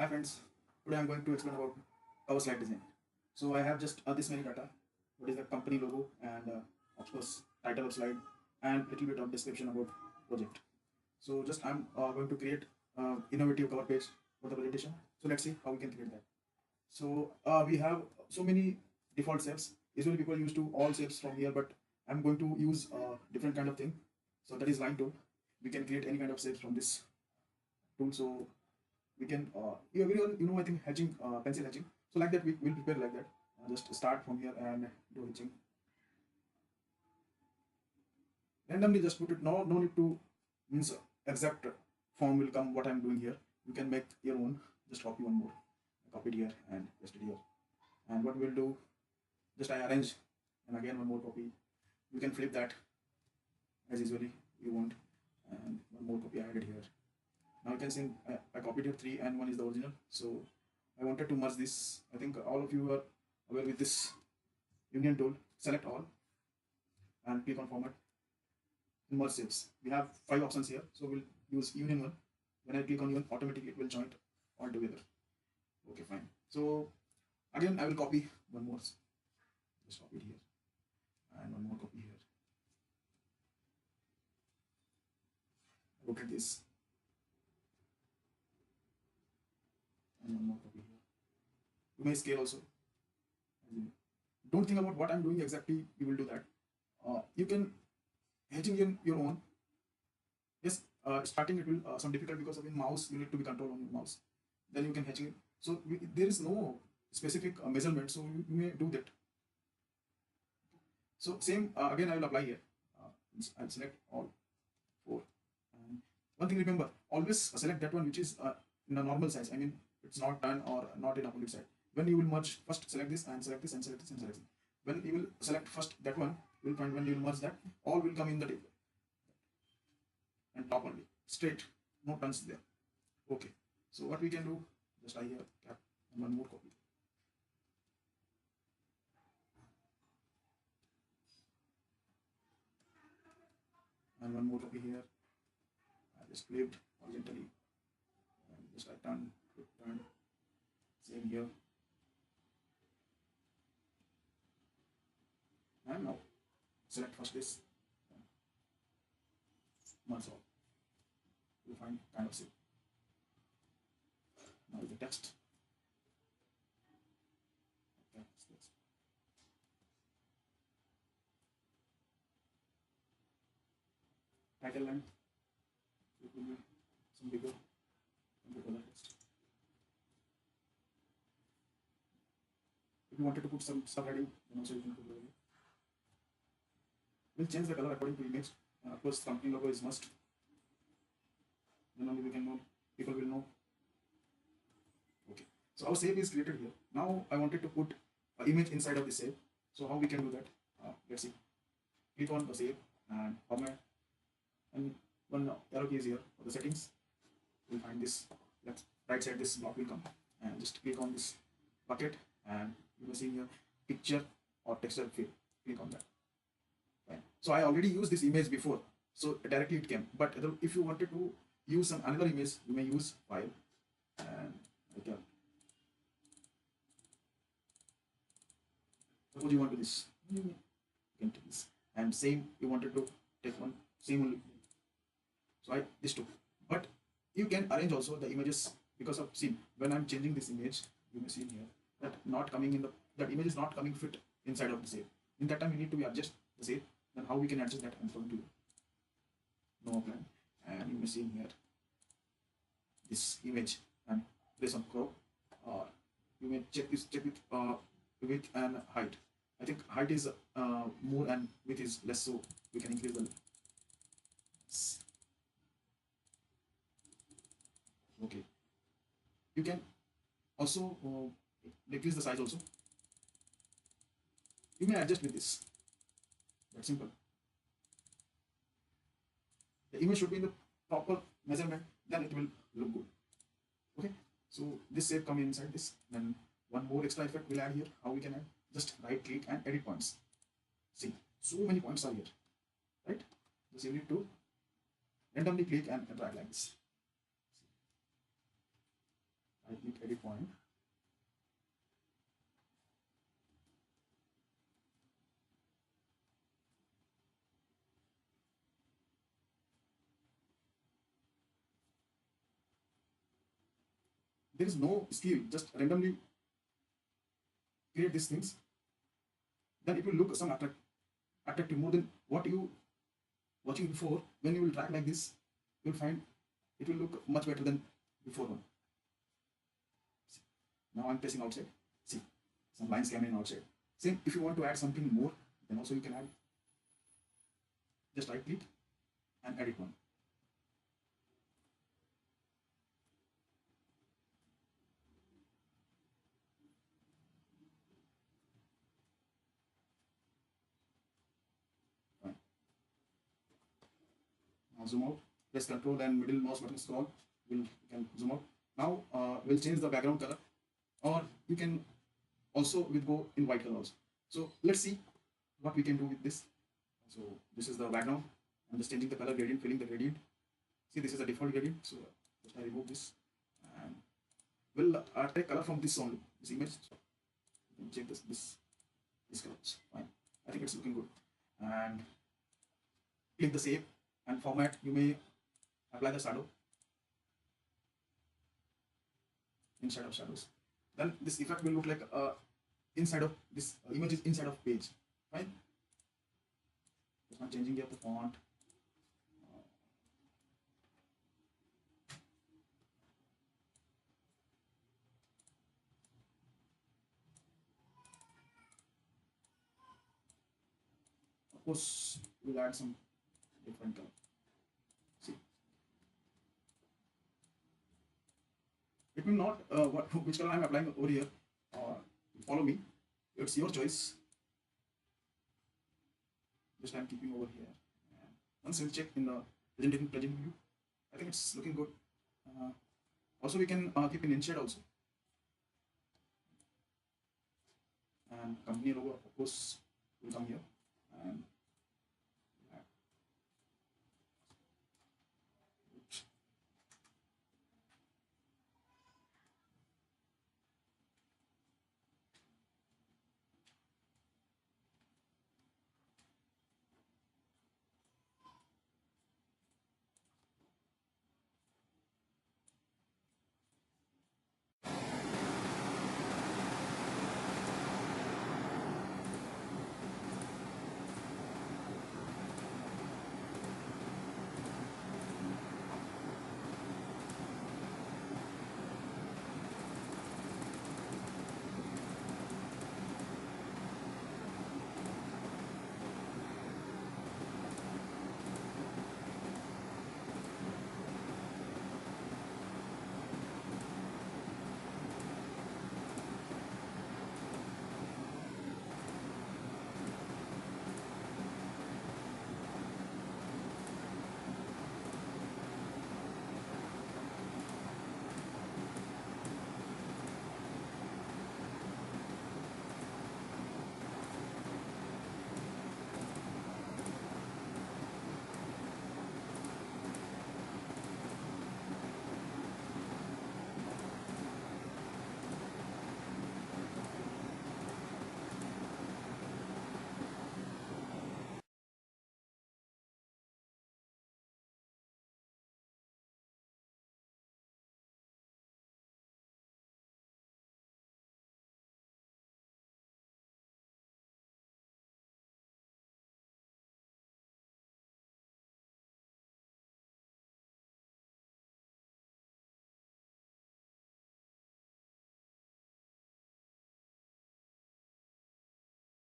Hi friends, today I'm going to explain about cover slide design. So I have just this many data. What is the company logo and of course title of slide and little bit of description about project. So just I'm going to create innovative cover page for the presentation. So let's see how we can create that. So we have so many default shapes. Usually people used to all shapes from here, but I'm going to use different kind of thing. So that is line tool. We can create any kind of shapes from this tool. So we can everyone I think hatching pencil hatching, so like that we will prepare like that. Just start from here and do hatching randomly, just put it. No need to means exact form will come what I'm doing here. You can make your own. Just copy one more, copy it here and paste it here. And what we'll do, just I arrange and again one more copy. You can flip that as usually you want, and one more copy I added here. Now you can see I copied here 3 and 1 is the original. So I wanted to merge this. I think all of you are aware with this union tool. Select all and click on format. Merge shapes. We have 5 options here. So we'll use union one. When I click on union, automatically it will join all together. Okay, fine. So again I will copy one more. Just copy it here. And one more copy here. Look at this. And one more copy here. You may scale also. Don't think about what I'm doing exactly. You will do that. You can hedging in your own. Yes, starting it will some difficult because of in mouse you need to be control on your mouse. Then you can hedging it. So there is no specific measurement, so you may do that. So same again I will apply here. I'll select all 4. And one thing remember, always select that one which is in a normal size. I mean it's not done or not in opposite side. When you will merge, first select this and select this and select this and select this. When you will select first that one, you will find when you will merge that, all will come in the table. And top only, straight, no turns there. Okay. So what we can do, just I here cap and one more copy. And one more copy here. I just flipped horizontally. And just I turn, same here. And now select first this, merge all. You find kind of shape. Now the text. Title line. It will be some bigger text. If you wanted to put some subheading, then also you can put it. We'll change the color according to image. Of course, company logo is must. Then only we can know, people will know. Okay. So our shape is created here. Now I wanted to put an image inside of the shape. So how we can do that? Let's see. Click on the shape and format. And one arrow key is here for the settings. We'll find this left right side, this block will come, and just click on this bucket and you will see here picture or texture field. Click on that. Fine. So I already used this image before, so directly it came. But if you wanted to use some another image, you may use file and okay. Suppose you want to do this, you can take this, and same you wanted to take one, same only. So I this too, but you can arrange also the images because of, see, when I'm changing this image, you may see here that not coming in the, that image is not coming fit inside of the shape. In that time you need to be adjust the shape. Then how we can adjust that, I'm going to no plan, and you may see here this image and place on crop, or you may check with width and height. I think height is more and width is less, so we can increase the. Okay. You can also decrease the size also. You may adjust with this. That's simple. The image should be in the proper measurement, then it will look good. Okay. So this shape come inside this. Then one more extra effect we'll add here. How we can add? Just right click and edit points. See, so many points are here. Right? Just you need to randomly click and drag like this. I click edit point. There is no skill, just randomly create these things. Then it will look some attractive more than what you watching before. When you will drag like this, you will find it will look much better than before one. See, now I'm pressing outside. See, some lines came in outside. Same, if you want to add something more, then also you can add. Just right click and edit one. Fine. Now zoom out. Press Control and middle mouse button scroll. You can zoom out. Now we'll change the background color, or you can also will go in white color also. So let's see what we can do with this. So this is the background. I'm just changing the color gradient, filling the gradient. See, this is a default gradient. So just I remove this and we'll take color from this only, this image. So you can check this colors. Fine. I think it's looking good. And click the save and format. You may apply the shadow inside of shadows. Then this effect will look like inside of this image is inside of page. Fine. Just not changing here the font. Of course, we'll add some different color. See, it will not which color I'm applying over here. Follow me. It's your choice. Just I'm keeping over here. And once we'll check in the present view, I think it's looking good. Also, we can keep in shade also. And company logo, of course, will come here. And